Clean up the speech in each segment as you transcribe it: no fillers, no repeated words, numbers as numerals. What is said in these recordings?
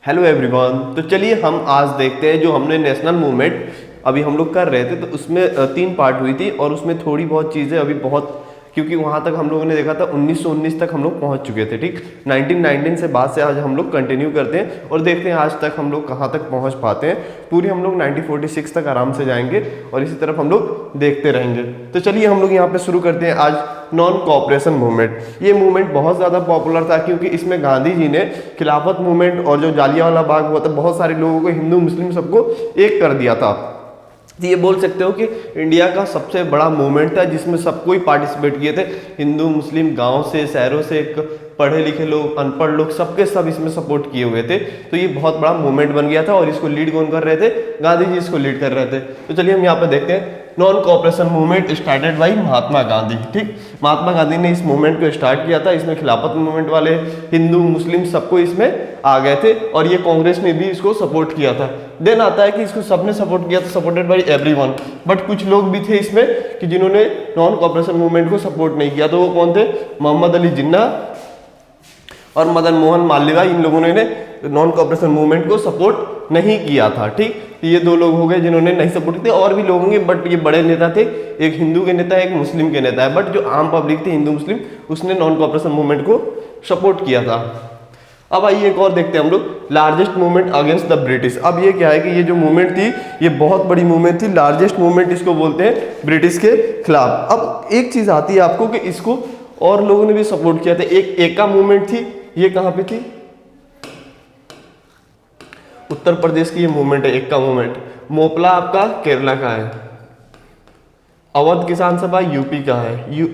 Hello everyone. तो चलिए हम आज देखते हैं जो हमने नेशनल मूवमेंट अभी हम लोग कर रहे थे, तो उसमें 3 पार्ट हुई थी और उसमें थोड़ी बहुत चीज़ें अभी बहुत, क्योंकि वहाँ तक हम लोगों ने देखा था 1919 तक हम लोग पहुँच चुके थे। ठीक, 1919 से बाद से आज हम लोग कंटिन्यू करते हैं और देखते हैं आज तक हम लोग कहाँ तक पहुँच पाते हैं। पूरी हम लोग 1946 तक आराम से जाएंगे और इसी तरफ हम लोग देखते रहेंगे। तो चलिए हम लोग यहाँ पे शुरू करते हैं आज नॉन कोऑपरेशन मूवमेंट। ये मूवमेंट बहुत ज़्यादा पॉपुलर था क्योंकि इसमें गांधी जी ने खिलाफत मूवमेंट और जो जालियांवाला बाग हुआ था, बहुत सारे लोगों को, हिंदू मुस्लिम सबको एक कर दिया था। तो ये बोल सकते हो कि इंडिया का सबसे बड़ा मूवमेंट था जिसमें सब कोई पार्टिसिपेट किए थे। हिंदू मुस्लिम, गांव से, शहरों से, पढ़े लिखे लोग, अनपढ़ लोग, सबके सब इसमें सपोर्ट किए हुए थे। तो ये बहुत बड़ा मूवमेंट बन गया था और इसको लीड कौन कर रहे थे? गांधी जी इसको लीड कर रहे थे। तो चलिए हम यहाँ पे देखते हैं। Non cooperation movement started by Mahatma Gandhi. ठीक, महात्मा गांधी ने इस मूवमेंट को स्टार्ट किया था। इसमें खिलाफत मूवमेंट वाले हिंदू मुस्लिम सबको इसमें आ गए थे और ये कांग्रेस ने भी इसको सपोर्ट किया था। देन आता है कि इसको सबने सपोर्ट किया था, सपोर्टेड बाई एवरीवन। बट कुछ लोग भी थे इसमें कि जिन्होंने नॉन कोऑपरेशन मूवमेंट को सपोर्ट नहीं किया। तो वो कौन थे? मोहम्मद अली जिन्ना और मदन मोहन मालवीय। इन लोगों ने नॉन कोऑपरेशन मूवमेंट को सपोर्ट नहीं किया था। ठीक, ये दो लोग हो गए जिन्होंने नहीं सपोर्ट किया। और भी लोग होंगे बट ये बड़े नेता थे, एक हिंदू के नेता, एक मुस्लिम के नेता है। बट जो आम पब्लिक थी, हिंदू मुस्लिम, उसने नॉन कोऑपरेशन मूवमेंट को सपोर्ट किया था। अब आइए एक और देखते हैं हम लोग, largest movement against the British. अब ये क्या है कि ये जो मूवमेंट थी ये बहुत बड़ी मूवमेंट थी। लार्जेस्ट मूवमेंट इसको बोलते हैं ब्रिटिश के खिलाफ। अब एक चीज आती है आपको कि इसको और लोगों ने भी सपोर्ट किया था। एक एका मूवमेंट थी, ये कहां पे थी? उत्तर प्रदेश की ये मूवमेंट है, एका मूवमेंट। मोपला आपका केरला का है, अवध किसान सभा यूपी का है,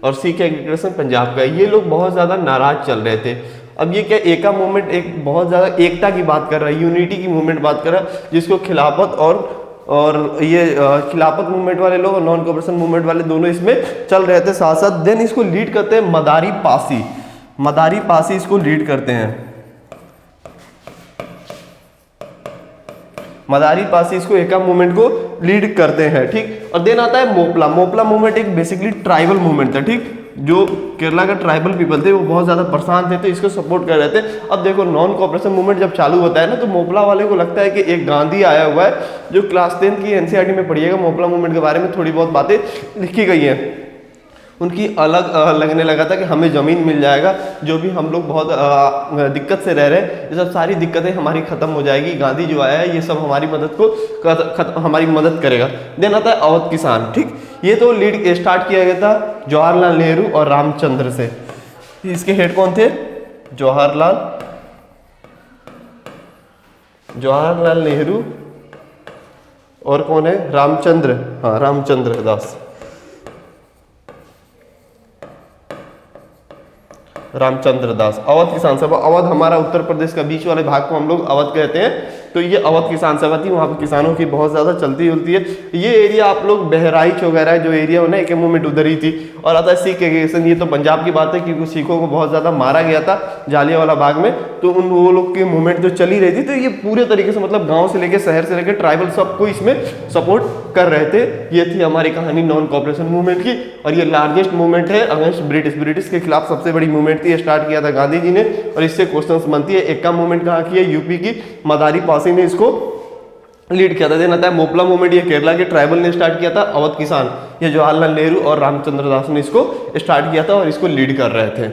और सिख एग्रीकल्चर पंजाब का है। ये लोग बहुत ज्यादा नाराज चल रहे थे। अब ये क्या, एका मूवमेंट एक बहुत ज्यादा एकता की बात कर रहा है, यूनिटी की मूवमेंट बात कर रहा है, जिसको खिलाफत और ये खिलाफत मूवमेंट वाले लोग और नॉन कोऑपरेशन मूवमेंट वाले दोनों इसमें चल रहे थे साथ साथ। देन इसको लीड करते हैं मदारी पासी। मदारी पासी इसको लीड करते हैं। मदारी पासी इसको एका मूवमेंट को लीड करते हैं। ठीक, और देन आता है मोपला। मोपला मूवमेंट एक बेसिकली ट्राइबल मूवमेंट था। ठीक, जो केरला का ट्राइबल पीपल थे वो बहुत ज्यादा परेशान थे, तो इसको सपोर्ट कर रहे थे। अब देखो, नॉन कोऑपरेशन मूवमेंट जब चालू होता है ना, तो मोपला वाले को लगता है कि एक गांधी आया हुआ है जो क्लास 10 की एनसीईआरटी में पढ़िएगा। मोपला मूवमेंट के बारे में थोड़ी बहुत बातें लिखी गई हैं। उनकी अलग लगने लगा था कि हमें ज़मीन मिल जाएगा, जो भी हम लोग बहुत दिक्कत से रह रहे हैं, ये सब सारी दिक्कतें हमारी ख़त्म हो जाएगी। गांधी जो आया है ये सब हमारी मदद को हमारी मदद करेगा। देन आता है अवध किसान। ठीक, ये तो लीड स्टार्ट किया गया था जवाहरलाल नेहरू और रामचंद्र से। इसके हेड कौन थे? जवाहरलाल नेहरू और कौन है? रामचंद्र, हाँ, रामचंद्र दास। रामचंद्र दास। अवध किसान सभा। अवध हमारा उत्तर प्रदेश का बीच वाले भाग को हम लोग अवध कहते हैं। तो ये अवध किसान सभा थी, वहाँ पे किसानों की बहुत ज़्यादा चलती जुलती है। ये एरिया आप लोग बहराइच वगैरह जो एरिया हो ना, एक मूवमेंट उधर ही थी। और आता है सिख एग्रीगेशन। ये तो पंजाब की बात है क्योंकि सिखों को बहुत ज़्यादा मारा गया था जालियांवाला बाग में, तो वो लोग की मूवमेंट जो चली रही थी। तो ये पूरे तरीके से मतलब गाँव से लेकर शहर से लेकर ट्राइबल सबको इसमें सपोर्ट कर रहे थे। ये थी हमारी कहानी नॉन कोऑपरेशन मूवमेंट की। और ये लार्जेस्ट मूवमेंट है अगेंस्ट ब्रिटिश। ब्रिटिश के खिलाफ सबसे बड़ी मूवमेंट थी, स्टार्ट किया था गांधी जी ने। और इससे क्वेश्चंस बनती है, एका मूवमेंट कहाँ की है? यूपी की। मदारी पासी ने इसको लीड किया था। देन आता है मोपला मूवमेंट, ये केरला के ट्राइबल ने स्टार्ट किया था। अवध किसान, ये जवाहरलाल नेहरू और रामचंद्र दास ने इसको स्टार्ट किया था और इसको लीड कर रहे थे।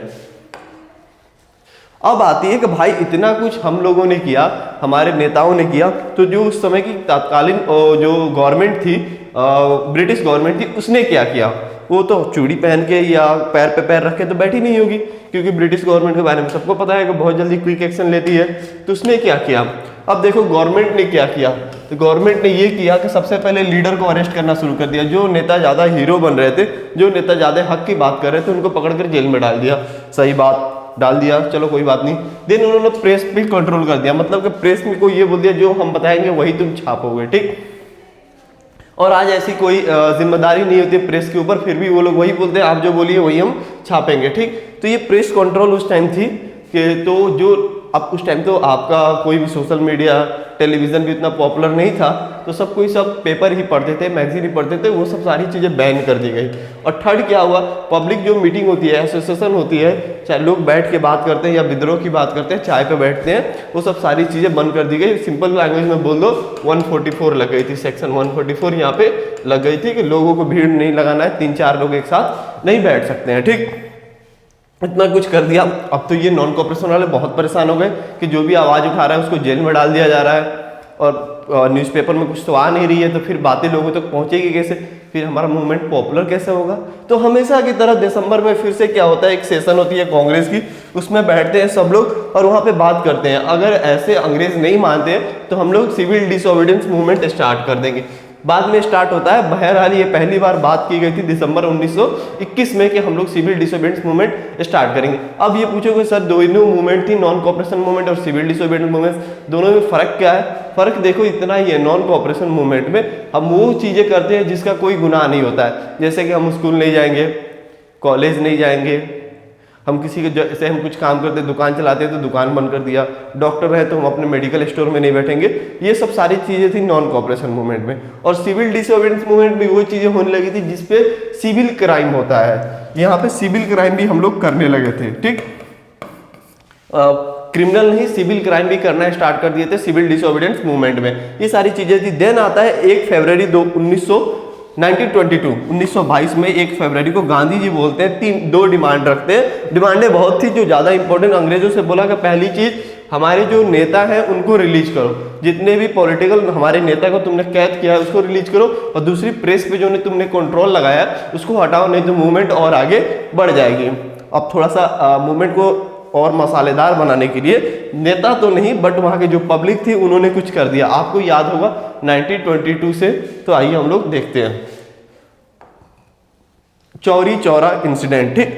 अब आती है कि भाई इतना कुछ हम लोगों ने किया, हमारे नेताओं ने किया, तो जो उस समय की तत्कालीन जो गवर्नमेंट थी, ब्रिटिश गवर्नमेंट थी, उसने क्या किया? वो तो चूड़ी पहन के या पैर पे पैर रख के तो बैठी नहीं होगी, क्योंकि ब्रिटिश गवर्नमेंट के बारे में सबको पता है कि बहुत जल्दी क्विक एक्शन लेती है। तो उसने क्या किया? अब देखो गवर्नमेंट ने क्या किया। तो गवर्नमेंट ने ये किया कि सबसे पहले लीडर को अरेस्ट करना शुरू कर दिया। जो नेता ज़्यादा हीरो बन रहे थे, जो नेता ज़्यादा हक की बात कर रहे थे, उनको पकड़कर जेल में डाल दिया। सही बात, डाल दिया, चलो कोई बात नहीं। देन उन्होंने प्रेस पे कंट्रोल कर दिया, मतलब कि प्रेस में को ये बोल दिया जो हम बताएंगे वही तुम छापोगे। ठीक, और आज ऐसी कोई जिम्मेदारी नहीं होती प्रेस के ऊपर, फिर भी वो लोग वही बोलते हैं आप जो बोलिए वही हम छापेंगे। ठीक, तो ये प्रेस कंट्रोल उस टाइम थी कि तो जो अब उस टाइम तो आपका कोई भी सोशल मीडिया टेलीविज़न भी इतना पॉपुलर नहीं था, तो सब कोई सब पेपर ही पढ़ते थे, मैगजीन ही पढ़ते थे, वो सब सारी चीज़ें बैन कर दी गई। और थर्ड क्या हुआ, पब्लिक जो मीटिंग होती है, एसोसिएशन होती है, चाहे लोग बैठ के बात करते हैं या विद्रोह की बात करते हैं, चाय पे बैठते हैं, वो सब सारी चीज़ें बंद कर दी गई। सिंपल लैंग्वेज में बोल दो 144 लग गई थी, सेक्शन 144 यहाँ पे लग गई थी कि लोगों को भीड़ नहीं लगाना है, 3-4 लोग एक साथ नहीं बैठ सकते हैं, ठीक। इतना कुछ कर दिया। अब तो ये नॉन कॉपरेशन वाले बहुत परेशान हो गए कि जो भी आवाज़ उठा रहा है उसको जेल में डाल दिया जा रहा है, और न्यूज़पेपर में कुछ तो आ नहीं रही है, तो फिर बातें लोगों तक पहुंचेगी कैसे, फिर हमारा मूवमेंट पॉपुलर कैसे होगा। तो हमेशा की तरह दिसंबर में फिर से क्या होता है, एक सेशन होती है कांग्रेस की, उसमें बैठते हैं सब लोग और वहाँ पे बात करते हैं। अगर ऐसे अंग्रेज नहीं मानते तो हम लोग सिविल डिसोबीडियंस मूवमेंट स्टार्ट कर देंगे। बाद में स्टार्ट होता है। बहरहाल ये पहली बार बात की गई थी दिसंबर 1921 में कि हम लोग सिविल डिसोबीडियंस मूवमेंट स्टार्ट करेंगे। अब ये पूछोगे सर दोनों मूवमेंट थी, नॉन कॉपरेशन मूवमेंट और सिविल डिसोबीडियंस मूवमेंट, दोनों में फर्क क्या है? फर्क देखो इतना ही है, नॉन कॉपरेशन मूवमेंट में हम वो चीजें करते हैं जिसका कोई गुनाह नहीं होता है, जैसे कि हम स्कूल नहीं जाएंगे, कॉलेज नहीं जाएंगे, हम किसी के जैसे हम कुछ काम करते, दुकान चलाते हैं तो दुकान बंद कर दिया, डॉक्टर है तो हम अपने मेडिकल स्टोर में नहीं बैठेंगे। ये सब सारी चीजें थी नॉन कॉपरेशन मूवमेंट में। और सिविल डिसोबीडियंस मूवमेंट में वो चीजें होने लगी थी जिसपे सिविल क्राइम होता है। यहाँ पे सिविल क्राइम भी हम लोग करने लगे थे, ठीक। क्रिमिनल नहीं, सिविल क्राइम भी करना स्टार्ट कर दिए थे सिविल डिसोबीडियंस मूवमेंट में। ये सारी चीजें थी। देन आता है 1 फरवरी 1922 में 1 फरवरी को गांधी जी बोलते हैं, दो डिमांड रखते हैं। डिमांडें बहुत थी जो ज़्यादा इंपॉर्टेंट। अंग्रेजों से बोला कि पहली चीज़ हमारे जो नेता हैं उनको रिलीज करो, जितने भी पॉलिटिकल हमारे नेता को तुमने कैद किया है उसको रिलीज करो, और दूसरी प्रेस पे जो तुमने कंट्रोल लगाया उसको हटाओ, नहीं तो मूवमेंट और आगे बढ़ जाएगी। अब थोड़ा सा मूवमेंट को और मसालेदार बनाने के लिए नेता तो नहीं बट वहाँ की जो पब्लिक थी उन्होंने कुछ कर दिया। आपको याद होगा 1922 से, तो आइए हम लोग देखते हैं चौरी चौरा इंसिडेंट, ठीक।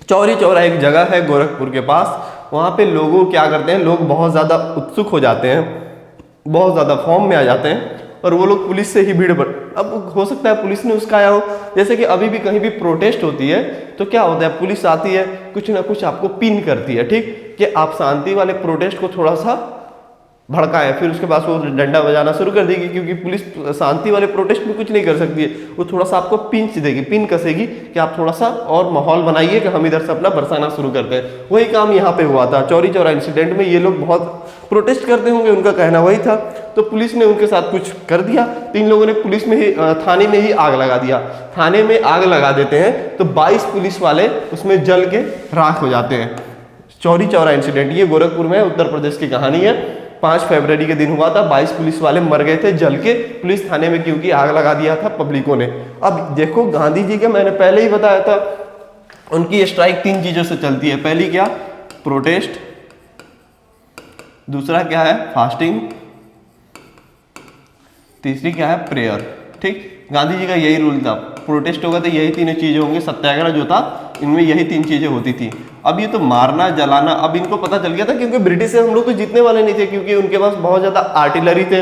चौरी चौरा एक जगह है गोरखपुर के पास। वहाँ पे लोगों क्या करते हैं, लोग बहुत ज़्यादा उत्सुक हो जाते हैं, बहुत ज़्यादा फॉर्म में आ जाते हैं, और वो लोग पुलिस से ही भीड़ बढ़, अब हो सकता है पुलिस ने उसका आया हो। जैसे कि अभी भी कहीं भी प्रोटेस्ट होती है तो क्या होता है, पुलिस आती है, कुछ ना कुछ आपको पिन करती है, ठीक, कि आप शांति वाले प्रोटेस्ट को थोड़ा सा भड़काएं, फिर उसके बाद वो डंडा बजाना शुरू कर देगी, क्योंकि पुलिस शांति वाले प्रोटेस्ट में कुछ नहीं कर सकती है। वो थोड़ा सा आपको पिंच देगी, पिन कसेगी कि आप थोड़ा सा और माहौल बनाइए कि हम इधर से अपना बरसाना शुरू करते हैं। वही काम यहाँ पे हुआ था चौरी चौरा इंसिडेंट में। ये लोग बहुत प्रोटेस्ट करते होंगे, उनका कहना वही था, तो पुलिस ने उनके साथ कुछ कर दिया। 3 लोगों ने पुलिस में ही थाने में ही आग लगा दिया। थाने में आग लगा देते हैं तो 22 पुलिस वाले उसमें जल के राख हो जाते हैं। चौरी चौरा इंसिडेंट ये गोरखपुर में उत्तर प्रदेश की कहानी है। 5 फरवरी के दिन हुआ था। 22 पुलिस वाले मर गए थे जल के पुलिस थाने में, क्योंकि आग लगा दिया था पब्लिकों ने। अब देखो गांधी जी के मैंने पहले ही बताया था, उनकी स्ट्राइक 3 चीजों से चलती है। पहली क्या, प्रोटेस्ट, दूसरा क्या है फास्टिंग, तीसरी क्या है प्रेयर, ठीक। गांधी जी का यही रूल था, प्रोटेस्ट होगा तो यही 3 चीजें होंगी, सत्याग्रह जो था इनमें यही 3 चीजें होती थी। अब ये तो मारना जलाना, अब इनको पता चल गया था, क्योंकि ब्रिटिश से हम लोग तो जीतने वाले नहीं थे, क्योंकि उनके पास बहुत ज्यादा आर्टिलरी थे,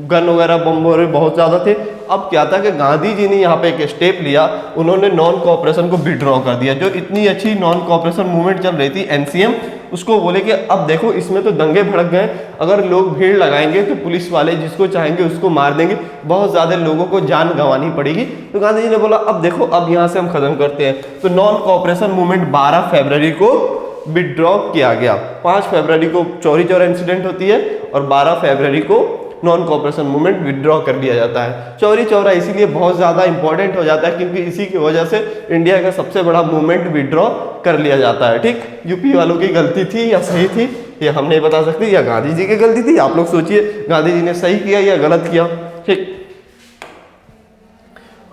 गन वगैरह बम वगैरह बहुत ज्यादा थे। अब क्या था कि गांधी जी ने यहाँ पे एक स्टेप लिया, उन्होंने नॉन कोऑपरेशन को विड्रॉ कर दिया। जो इतनी अच्छी नॉन कोऑपरेशन मूवमेंट चल रही थी एनसीएम, उसको बोले कि अब देखो इसमें तो दंगे भड़क गए, अगर लोग भीड़ लगाएंगे तो पुलिस वाले जिसको चाहेंगे उसको मार देंगे, बहुत ज्यादा लोगों को जान गंवानी पड़ेगी। तो गांधी जी ने बोला अब देखो अब यहाँ से हम खत्म करते हैं। तो नॉन कोऑपरेशन मूवमेंट 12 फरवरी को विड्रॉ किया गया। 5 फरवरी को चौरी चौरा इंसिडेंट होती है और 12 फरवरी को नॉन कोऑपरेशन मूवमेंट विड्रॉ कर लिया जाता है। चौरी चौरा इसीलिए बहुत ज़्यादा इंपॉर्टेंट हो जाता है, क्योंकि इसी की वजह से इंडिया का सबसे बड़ा मूवमेंट विड्रॉ कर लिया जाता है, ठीक। यूपी वालों की गलती थी या सही थी ये हम नहीं बता सकते, या गांधी जी की गलती थी। आप लोग सोचिए गांधी जी ने सही किया या गलत किया, ठीक।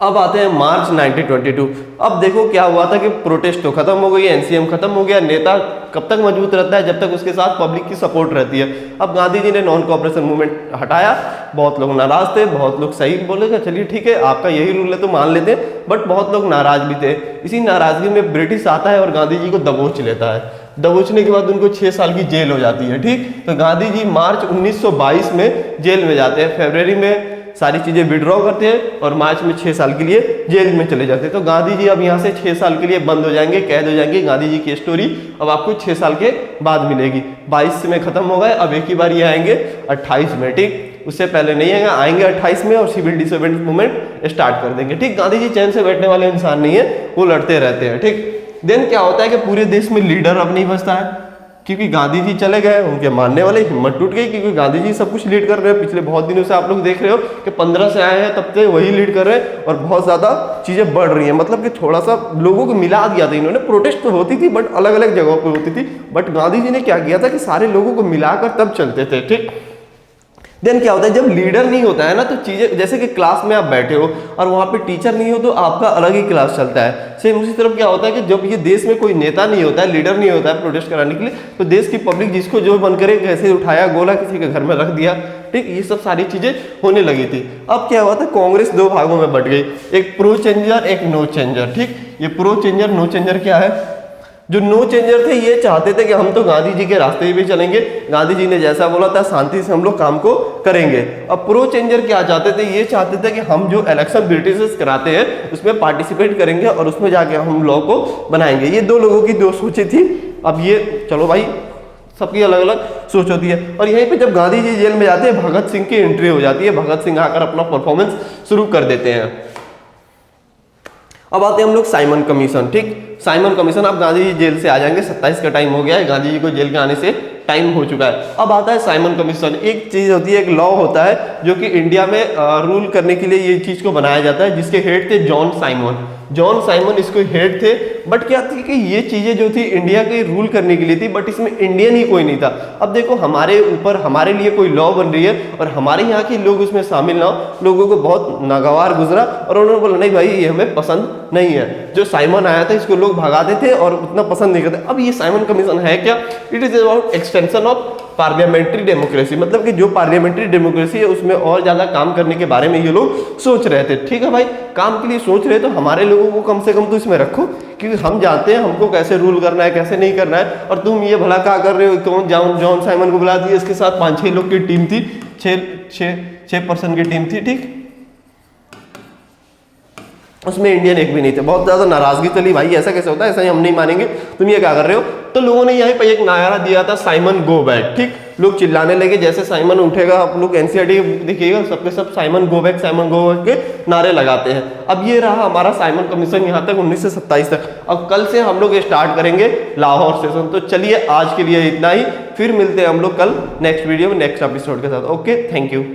अब आते हैं मार्च 1922। अब देखो क्या हुआ था कि प्रोटेस्ट तो खत्म हो गई, एनसीएम खत्म हो गया। नेता कब तक मजबूत रहता है, जब तक उसके साथ पब्लिक की सपोर्ट रहती है। अब गांधी जी ने नॉन कोऑपरेशन मूवमेंट हटाया, बहुत लोग नाराज थे, बहुत लोग सही बोलेगा चलिए ठीक है आपका यही रूल है तो मान लेते हैं, बट बहुत लोग नाराज भी थे। इसी नाराजगी में ब्रिटिश आता है और गांधी जी को दबोच लेता है। दबोचने के बाद उनको 6 साल की जेल हो जाती है, ठीक। तो गांधी जी मार्च 1922 में जेल में जाते हैं। फरवरी में सारी चीजें विड्रॉ करते हैं और मार्च में 6 साल के लिए जेल में चले जाते हैं। तो गांधी जी अब यहाँ से 6 साल के लिए बंद हो जाएंगे, कैद हो जाएंगे। गांधी जी की स्टोरी अब आपको 6 साल के बाद मिलेगी। 22 में खत्म हो गए, अब एक ही बार ये आएंगे 28 में, ठीक, उससे पहले नहीं आएंगे, आएंगे 28 में और सिविल डिसोबीडियंस मूवमेंट स्टार्ट कर देंगे, ठीक। गांधी जी चैन से बैठने वाले इंसान नहीं है, वो लड़ते रहते हैं, ठीक। देन क्या होता है कि पूरे देश में लीडर अब नहीं बचता है, क्योंकि गांधी जी चले गए, उनके मानने वाले हिम्मत टूट गई, क्योंकि गांधी जी सब कुछ लीड कर रहे हैं। पिछले बहुत दिनों से आप लोग देख रहे हो कि 15 से आए हैं तब से वही लीड कर रहे हैं और बहुत ज्यादा चीजें बढ़ रही हैं। मतलब कि थोड़ा सा लोगों को मिला दिया था इन्होंने। प्रोटेस्ट तो होती थी बट अलग अलग जगहों पर होती थी, बट गांधी जी ने क्या किया था कि सारे लोगों को मिलाकर तब चलते थे, ठीक। देन क्या होता है, जब लीडर नहीं होता है ना तो चीजें, जैसे कि क्लास में आप बैठे हो और वहां पे टीचर नहीं हो तो आपका अलग ही क्लास चलता है। सेम उसी तरफ क्या होता है कि जब ये देश में कोई नेता नहीं होता है, लीडर नहीं होता है प्रोटेस्ट कराने के लिए, तो देश की पब्लिक जिसको जो मन करे कैसे उठाया गोला किसी के घर में रख दिया, ठीक, ये सब सारी चीजें होने लगी थी। अब क्या हुआ था, कांग्रेस 2 भागों में बट गई, एक प्रो चेंजर एक नो चेंजर, ठीक। ये प्रो चेंजर नो चेंजर क्या है, जो नो चेंजर थे ये चाहते थे कि हम तो गांधी जी के रास्ते पे चलेंगे, गांधी जी ने जैसा बोला था शांति से हम लोग काम को करेंगे। अब प्रो चेंजर क्या चाहते थे, ये चाहते थे कि हम जो इलेक्शन ब्रिटिश कराते हैं उसमें पार्टिसिपेट करेंगे और उसमें जाके हम लॉ को बनाएंगे। ये 2 लोगों की 2 सोचें थी। अब ये चलो भाई सबकी अलग अलग सोच होती है। और यहीं पे जब गांधी जी जेल में जाते हैं, भगत सिंह की एंट्री हो जाती है, भगत सिंह आकर अपना परफॉर्मेंस शुरू कर देते हैं। अब आते हैं हम लोग साइमन कमीशन, ठीक। साइमन कमीशन, अब गांधी जी जेल से आ जाएंगे, 27 का टाइम हो गया है, गांधी जी को जेल के आने से टाइम हो चुका है। अब आता है साइमन कमीशन। एक चीज होती है, एक लॉ होता है जो कि इंडिया में रूल करने के लिए ये चीज को बनाया जाता है, जिसके हेड थे जॉन साइमन। जॉन साइमन इसको हेड थे। बट क्या थी कि ये चीजें जो थी इंडिया के रूल करने के लिए थी, बट इसमें इंडियन ही कोई नहीं था। अब देखो हमारे ऊपर हमारे लिए कोई लॉ बन रही है और हमारे यहाँ के लोग उसमें शामिल ना हो, लोगों को बहुत नागवार गुजरा और उन्होंने बोला नहीं भाई ये हमें पसंद नहीं है। जो साइमन आया था इसको लोग भगाते थे और उतना पसंद नहीं करते। अब ये साइमन कमीशन है क्या, it is about extension of parliamentary democracy, मतलब कि जो पार्लियामेंट्री डेमोक्रेसी है उसमें और ज्यादा काम करने के बारे में ये लोग सोच रहे थे। ठीक है भाई, काम के लिए सोच रहे तो हमारे लोगों को कम से कम तो इसमें रखो, क्योंकि हम जानते हैं हमको कैसे रूल करना है कैसे नहीं करना है। और तुम ये भला क्या कर रहे हो, कौन जॉन साइमन को बुला दिया, इसके साथ 5-6 लोग की टीम थी, 6 पर्सन की टीम थी, ठीक, उसमें इंडियन एक भी नहीं थे। बहुत ज्यादा नाराजगी चली, भाई ऐसा कैसे होता है, ऐसा ही हम नहीं मानेंगे, तुम ये क्या कर रहे हो। तो लोगों ने यहाँ पे एक नारा दिया था, साइमन गो बैक, ठीक। लोग चिल्लाने लगे, जैसे साइमन उठेगा, आप लोग एनसीईआरटी देखिएगा सबके सब साइमन गो बैक के नारे लगाते हैं। अब ये रहा हमारा साइमन कमीशन यहाँ तक 1927 तक। अब कल से हम लोग स्टार्ट करेंगे लाहौर सेशन। तो चलिए आज के लिए इतना ही, फिर मिलते हैं हम लोग कल नेक्स्ट वीडियो में नेक्स्ट एपिसोड के साथ। Okay, thank you.